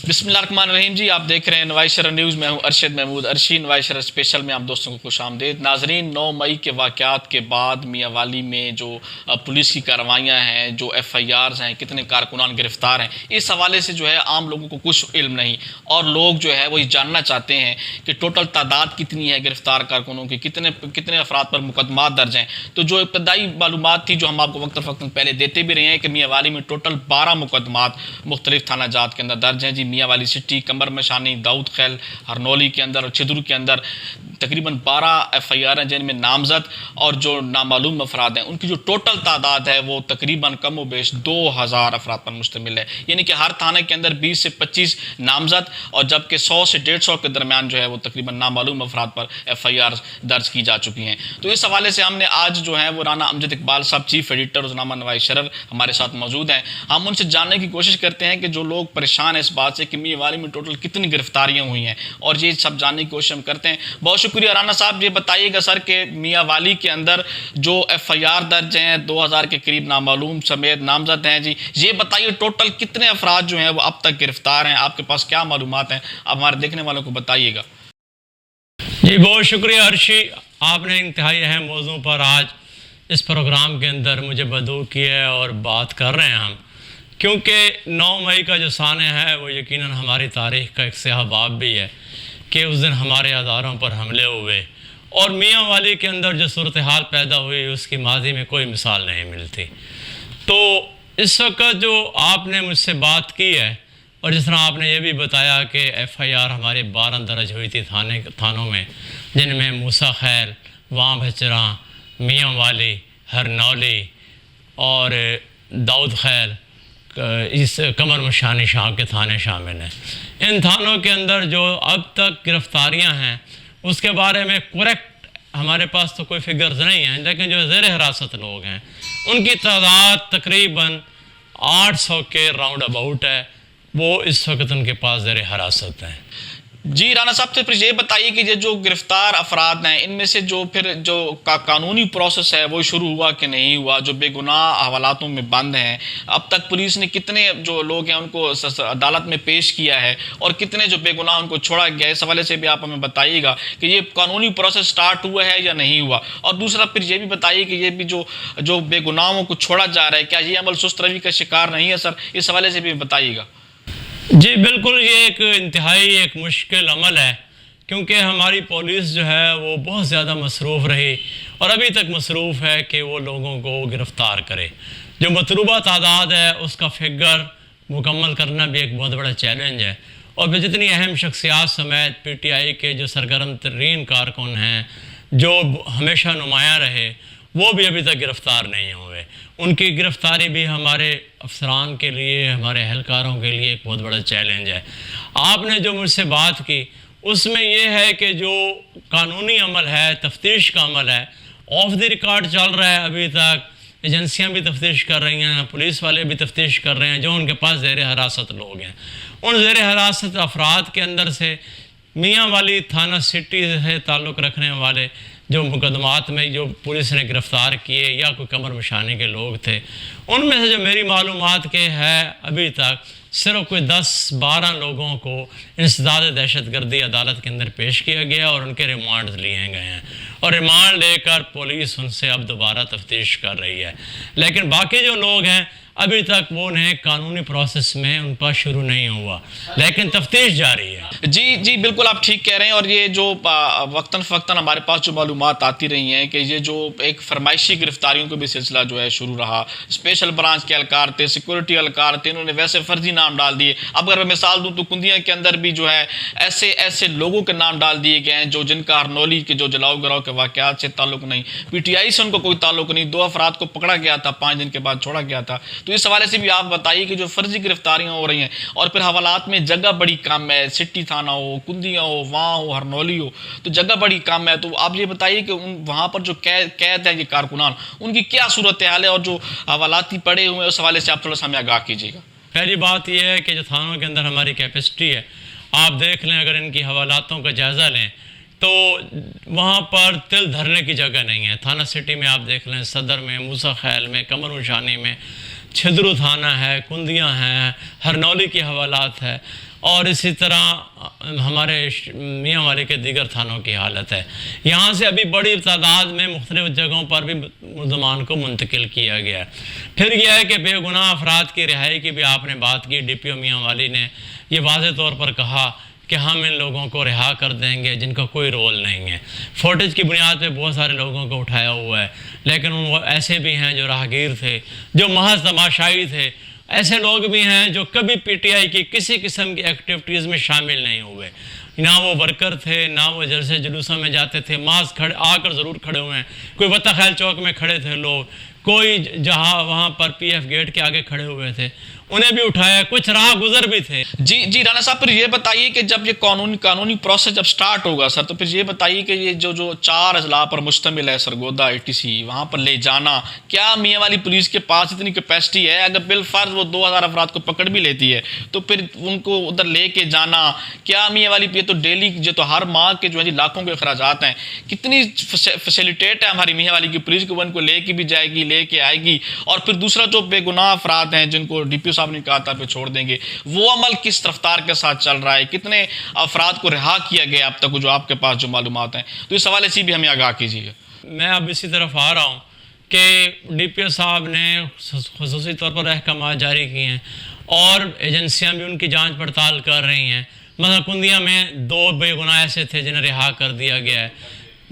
बिस्मिल्लाहिर्रहमानिर्रहीम जी, आप देख रहे हैं नवाइशरा न्यूज़। मैं हूं अरशद महमूद अर्शी। नवाइशरा स्पेशल में आप दोस्तों को खुशामदीद। नाजरीन, 9 मई के वाक़यात के बाद मियांवाली में जो पुलिस की कार्रवाइयाँ हैं, जो FIRs हैं, कितने कारकुनान गिरफ्तार हैं, इस हवाले से जो है आम लोगों को कुछ इल्म नहीं, और लोग जो है वो ये जानना चाहते हैं कि टोटल तादाद कितनी है गिरफ्तार कारकुनों की, कितने कितने अफराद पर मुकदमात दर्ज हैं। तो जो इब्तदाई मालूमात थी, जो हम आपको वक्त फ़क्त पहले देते भी रहे हैं, कि मियांवाली में टोटल 12 मुकदमात मुख्तलिफ थाना जात के अंदर दर्ज हैं जी। मियांवाली सिटी, कमर मशानी, दाऊद खैल, हरनौली के अंदर और छिदरू के अंदर तकरीबन 12 FIR हैं, जिनमें नामजद और जो नामालूम अफराद हैं उनकी जो टोटल तादाद है वो तकरीबन कम व बेश 2000 अफराद पर मुश्तमिल है। यानी कि हर थाने के अंदर 20 से 25 नामजद, और जबकि 100 से 150 के दरमियान जो है वो तकरीबन नामालूम अफराद पर FIR दर्ज की जा चुकी हैं। तो इस हवाले से हमने आज जो है वो राना अमजद इकबाल साहब, चीफ एडिटर रोज़नामा नवाइशरा, हमारे साथ मौजूद हैं। हम उनसे जानने की कोशिश करते हैं कि जो लोग परेशान हैं इस बात से कि मियांवाली में टोटल कितनी गिरफ्तारियां हुई हैं, और ये सब जानने की कोशिश हम करते हैं। बहुत शुक्रिया राना साहब। ये बताइएगा सर कि मियांवाली के अंदर जो FIR दर्ज हैं 2000 के करीब नामालूम समेत नामजद हैं जी। ये बताइए टोटल कितने अफराद जो हैं वो अब तक गिरफ्तार हैं, आपके पास क्या मालूमात हैं, आप हमारे देखने वालों को बताइएगा। जी बहुत शुक्रिया अर्शी, आपने इंतहाई अहम मौजू पर आज इस प्रोग्राम के अंदर मुझे बदू किया है और बात कर रहे हैं हम, क्योंकि 9 मई का जो साने है वो यकीनन हमारी तारीख़ का एक स्याह बाब भी है कि उस दिन हमारे अदारों पर हमले हुए, और मियांवाली के अंदर जो सूरत हाल पैदा हुई उसकी माजी में कोई मिसाल नहीं मिलती। तो इस वक्त जो आपने मुझसे बात की है, और जिस तरह आपने ये भी बताया कि FIR हमारे 12 दर्ज हुई थी थानों में, जिनमें मूसा खैल, वां भचरा, मियांवाली, हरनौली और दाऊद खैल, इस कमर मशानी शाह के थाने शामिल हैं। इन थानों के अंदर जो अब तक गिरफ्तारियां हैं उसके बारे में करेक्ट हमारे पास तो कोई फिगर्स नहीं हैं, लेकिन जो ज़ेर हिरासत लोग हैं उनकी तादाद तकरीबन 800 के राउंड अबाउट है, वो इस वक्त उनके पास ज़ेर हिरासत हैं। जी राना साहब, तो फिर ये बताइए कि ये जो गिरफ्तार अफराद हैं इनमें से जो फिर जो कानूनी प्रोसेस है वो शुरू हुआ कि नहीं हुआ, जो बेगुनाह हवालातों में बंद हैं, अब तक पुलिस ने कितने जो लोग हैं उनको अदालत में पेश किया है, और कितने जो बेगुनाह उनको छोड़ा गया, इस हवाले से भी आप हमें बताइएगा कि ये कानूनी प्रोसेस स्टार्ट हुआ है या नहीं हुआ। और दूसरा फिर ये भी बताइए कि ये भी जो बेगुनाहों को छोड़ा जा रहा है, क्या ये अमल सुस्त रवि का शिकार नहीं है सर, इस हवाले से भी बताइएगा। जी बिल्कुल, ये एक इंतहाई एक मुश्किल अमल है, क्योंकि हमारी पुलिस जो है वो बहुत ज़्यादा मसरूफ़ रही और अभी तक मसरूफ़ है कि वो लोगों को गिरफ़्तार करे। जो मतलूबा तादाद है उसका फिगर मुकम्मल करना भी एक बहुत बड़ा चैलेंज है, और फिर जितनी अहम शख्सियात समेत PTI के जो सरगर्म तरीन कारकुन हैं, जो हमेशा नुमायाँ रहे, वो भी अभी तक गिरफ़्तार नहीं हुए। उनकी गिरफ़्तारी भी हमारे अफसरान के लिए, हमारे एहलकारों के लिए एक बहुत बड़ा चैलेंज है। आपने जो मुझसे बात की उसमें यह है कि जो कानूनी अमल है, तफ्तीश का अमल है, ऑफ द रिकॉर्ड चल रहा है। अभी तक एजेंसियां भी तफ्तीश कर रही हैं, पुलिस वाले भी तफ्तीश कर रहे हैं। जो उनके पास ज़ेर हिरासत लोग हैं, उन ज़ेर हिरासत अफराद के अंदर से मियांवाली थाना सिटी से ताल्लुक़ रखने वाले जो मुकदमात में जो पुलिस ने गिरफ़्तार किए या कोई कमर मशाने के लोग थे, उनमें से जो मेरी मालूमात के है अभी तक सिर्फ कोई 10-12 लोगों को इंसदाद दहशतगर्दी अदालत के अंदर पेश किया गया और उनके रिमांड लिए गए हैं, और रिमांड लेकर पुलिस उनसे अब दोबारा तफ्तीश कर रही है। लेकिन बाकी जो लोग हैं अभी तक वो उन्हें कानूनी प्रोसेस में उन पर शुरू नहीं हुआ, लेकिन तफ्तीश जारी है। जी बिल्कुल, आप ठीक कह रहे हैं। और ये जो वक्तन फ़क्तन हमारे पास जो मालूमात आती रही हैं कि ये जो एक फरमाइशी गिरफ्तारियों का भी सिलसिला जो है शुरू रहा। स्पेशल ब्रांच के एहलकार थे, सिक्योरिटी एहलकार थे, इन्होंने वैसे फ़र्जी नाम डाल दिए। अब अगर मैं मिसाल दूँ तो कुंदिया के अंदर भी जो है ऐसे लोगों के नाम डाल दिए गए हैं जो जिनका हरनौली के जो जलाओ गिराओ के वाक़यात से ताल्लुक़ नहीं, PTI से उनको कोई ताल्लुक़ नहीं। 2 अफराद को पकड़ा गया था, 5 दिन के बाद छोड़ा गया था। तो इस हवाले से भी आप बताइए कि जो फर्जी गिरफ्तारियां हो रही हैं, और फिर हवालात में जगह बड़ी कम है, सिटी थाना हो, कुंदिया हो, वहाँ हो, हरनौली हो, तो जगह बड़ी कम है। तो आप ये बताइए कि वहाँ पर जो कैद है ये कारकुनान, उनकी क्या सूरत हाल है, और जो हवालाती पड़े हुए हैं उस हवाले से आप थोड़ा सा हमें आगाह कीजिएगा। पहली बात यह है कि जो थानों के अंदर हमारी कैपेसिटी है, आप देख लें, अगर इनकी हवालातों का जायज़ा लें तो वहाँ पर तिल धरने की जगह नहीं है। थाना सिटी में आप देख लें, सदर में, मूसा खैल में, कमर मशानी में, छिदरू थाना है, कुंदियाँ हैं, हरनौली की हवालात है, और इसी तरह हमारे मियाँ वाली के दीगर थानों की हालत है। यहाँ से अभी बड़ी तादाद में मुख्तलिफ़ जगहों पर भी मुल्ज़मान को मुंतकिल किया गया है। फिर यह है कि बेगुनाह अफराद की रिहाई की भी आपने बात की। DPO मियाँ वाली ने यह वाज़ेह तौर पर कहा कि हम इन लोगों को रिहा कर देंगे जिनका कोई रोल नहीं है। फुटेज की बुनियाद पे बहुत सारे लोगों को उठाया हुआ है, लेकिन वो ऐसे भी हैं जो राहगीर थे, जो महज तमाशाई थे। ऐसे लोग भी हैं जो कभी PTI की किसी किस्म की एक्टिविटीज़ में शामिल नहीं हुए, ना वो वर्कर थे, ना वो जलसे जुलूसों में जाते थे। मास खड़े आकर ज़रूर खड़े हुए हैं, कोई वत्ता खैल चौक में खड़े थे लोग, कोई जहाँ वहाँ पर PF गेट के आगे खड़े हुए थे, उन्हें भी उठाया, कुछ राह गुजर भी थे। जी राना साहब, फिर ये बताइए कि जब ये कानूनी प्रोसेस जब स्टार्ट होगा सर, तो फिर ये बताइए कि ये जो 4 अजला पर मुश्तमिल है सरगोदा ATC, वहाँ पर ले जाना, क्या मियाँ वाली पुलिस के पास इतनी कैपेसिटी है? अगर बिलफर्ज वो 2000 अफराद को पकड़ भी लेती है तो फिर उनको उधर ले के जाना, क्या मियाँ वाली ये तो डेली जो तो हर माह के जो है लाखों के अखराजात हैं, कितनी फैसिलिटेट है हमारी मियाँ वाली की पुलिस को, उनको ले के भी जाएगी, ले के आएगी। और फिर दूसरा जो बेगुनाह अफराद हैं जिनको DPO साहब ने कहा था पे छोड़ देंगे, वो अमल किस रफ्तार के साथ चल रहा है? कितने अफराद को रिहा किया गया अब तक, जो आपके पास जो मालूमात हैं? तो इस हवाले से भी हमें आगाह कीजिए। मैं अब इसी तरफ आ रहा हूँ कि DPO साहब ने खुसूसी तौर पर अहकामात जारी किए हैं और एजेंसियाँ भी उनकी जाँच पड़ताल कर रही हैं। मतलब कुंदिया में 2 बेगुनाह ऐसे थे जिन्हें रिहा कर दिया गया है।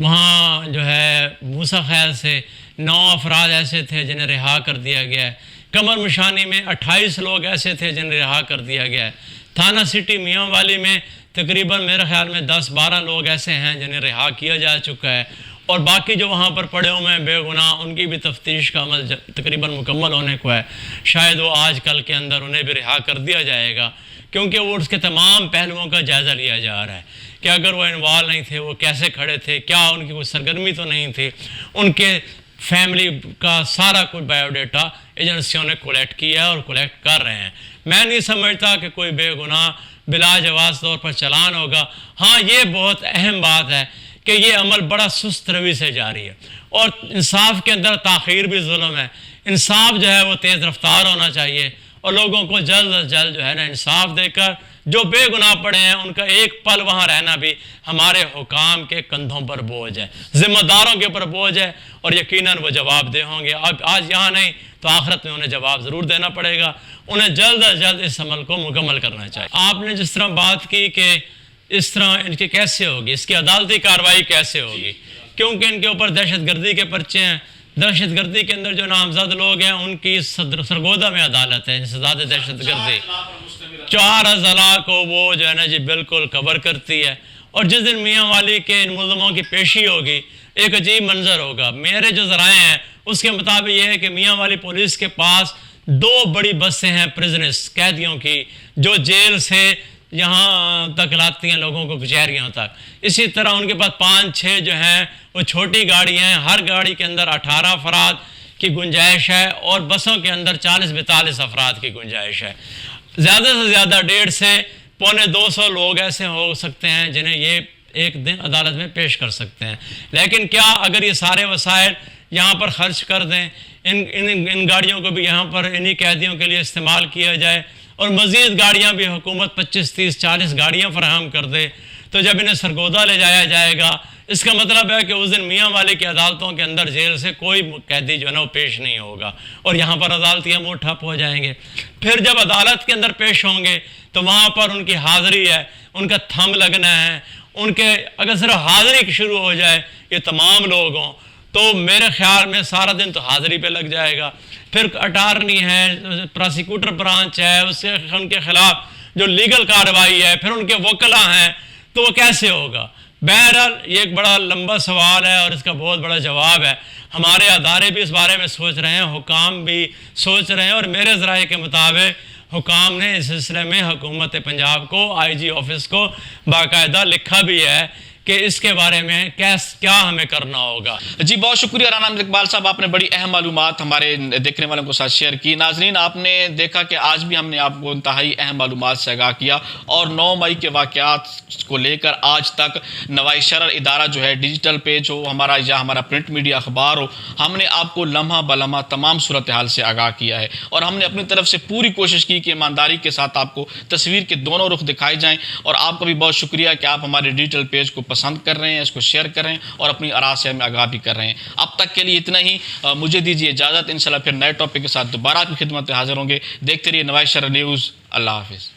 वहाँ जो है मूसा खैल से 9 अफराद ऐसे थे जिन्हें रिहा कर दिया गया है। कमर मुशानी में 28 लोग ऐसे थे जिन्हें रिहा कर दिया गया है। थाना सिटी मियाँ वाली में तकरीबन मेरे ख्याल में 10-12 लोग ऐसे हैं जिन्हें रिहा किया जा चुका है, और बाकी जो वहाँ पर पड़े हुए हैं बेगुनाह, उनकी भी तफ्तीश का अमल तकरीबन मुकम्मल होने को है। शायद वो आज कल के अंदर उन्हें भी रिहा कर दिया जाएगा, क्योंकि वो उसके तमाम पहलुओं का जायज़ा लिया जा रहा है कि अगर वो इन्वॉल्व नहीं थे, वो कैसे खड़े थे, क्या उनकी कोई सरगर्मी तो नहीं थी। उनके फैमिली का सारा कुछ बायोडाटा एजेंसियों ने कलेक्ट किया और कलेक्ट कर रहे हैं। मैं नहीं समझता कि कोई बेगुनाह बिलाजवाज़ तौर पर चलान होगा। हाँ, ये बहुत अहम बात है कि ये अमल बड़ा सुस्त रवि से जारी है, और इंसाफ के अंदर ताख़ीर भी जुल्म है। इंसाफ जो है वो तेज़ रफ्तार होना चाहिए, और लोगों को जल्द अज जल्द जो है ना इंसाफ देकर जो बेगुनाह पड़े हैं उनका एक पल वहाँ रहना भी हमारे हुकाम के कंधों पर बोझ है, ज़िम्मेदारों के ऊपर बोझ है, और यकीनन वो जवाबदेह होंगे। अब आज यहाँ नहीं तो आखिरत में उन्हें जवाब ज़रूर देना पड़ेगा। उन्हें जल्द अज जल्द इस अमल को मुकम्मल करना चाहिए। आपने जिस तरह बात की कि इस तरह इनकी कैसे होगी, इसकी अदालती कार्रवाई कैसे होगी, क्योंकि इनके ऊपर दहशतगर्दी के पर्चे हैं। दहशतगर्दी के अंदर जो नामजद लोग हैं उनकी सरगोदा में अदालत है इंसदाद दहशतगर्दी। 4 अज़ला को वो जो है ना जी बिल्कुल कवर करती है, और जिस दिन मियाँ वाली के इन मुल्ज़मों की पेशी होगी एक अजीब मंजर होगा। मेरे जो ज़राए हैं उसके मुताबिक ये है कि मियाँ वाली पुलिस के पास 2 बड़ी बसें हैं प्रिजनर्स, कैदियों की, जो जेल से यहाँ तक लाती हैं लोगों को कचहरियों तक। इसी तरह उनके पास 5-6 जो हैं वो छोटी गाड़ियाँ हैं। हर गाड़ी के अंदर 18 अफराद की गुंजाइश है, और बसों के अंदर 40-42 अफराद की गुंजाइश है। ज़्यादा से ज़्यादा 150 से 250 लोग ऐसे हो सकते हैं जिन्हें ये एक दिन अदालत में पेश कर सकते हैं। लेकिन क्या अगर ये सारे वसाइल यहाँ पर खर्च कर दें, इन गाड़ियों को भी यहाँ पर इन्हीं कैदियों के लिए इस्तेमाल किया जाए, और मज़ीद गाड़ियाँ भी हुकूमत 25-30-40 गाड़ियाँ फराहम कर दे, तो जब इन्हें सरगोदा ले जाया जाएगा इसका मतलब है कि उस दिन मियाँ वाले की अदालतों के अंदर जेल से कोई कैदी जो है ना वो पेश नहीं होगा, और यहाँ पर अदालतियाँ मुँह ठप हो जाएंगे। फिर जब अदालत के अंदर पेश होंगे तो वहाँ पर उनकी हाज़िरी है, उनका थंब लगना है, उनके अगर सिर्फ हाज़िरी शुरू हो जाए ये तमाम लोग हों तो मेरे ख्याल में सारा दिन तो हाज़िरी पे लग जाएगा। फिर अटारनी है, प्रोसिक्यूटर ब्रांच है, उसके उनके ख़िलाफ़ जो लीगल कार्रवाई है, फिर उनके वकला हैं, तो वो कैसे होगा? बहरहाल ये एक बड़ा लंबा सवाल है और इसका बहुत बड़ा जवाब है। हमारे अदारे भी इस बारे में सोच रहे हैं, हुकाम भी सोच रहे हैं, और मेरे ज़राए के मुताबिक हुकाम ने इस सिलसिले में हुकूमत पंजाब को, IG ऑफिस को बाकायदा लिखा भी है कि इसके बारे में क्या हमें करना होगा। जी बहुत शुक्रिया राना अहमद इकबाल साहब, आपने बड़ी अहम मालूमात हमारे देखने वालों के साथ शेयर की। नाजरीन, आपने देखा कि आज भी हमने आपको इंतहाई अहम मालूमात से आगाह किया और 9 मई के वाक़यात को लेकर आज तक नवाई शरर इदारा जो है, डिजिटल पेज हो हमारा या हमारा प्रिंट मीडिया अखबार हो, हमने आपको लम्हा बलम्हा तमाम सूरत हाल से आगाह किया है और हमने अपनी तरफ से पूरी कोशिश की कि ईमानदारी के साथ आपको तस्वीर के दोनों रुख दिखाए जाएँ। और आपका भी बहुत शुक्रिया कि आप हमारे डिजिटल पेज को पसंद कर रहे हैं, इसको शेयर कर रहे हैं और अपनी आरा से हमें आगाह भी कर रहे हैं। अब तक के लिए इतना ही, मुझे दीजिए इजाज़त। इंशाल्लाह फिर नए टॉपिक के साथ दोबारा आपकी खिदमत में हाजिर होंगे। देखते रहिए नवाई शरर न्यूज़। अल्लाह हाफिज़।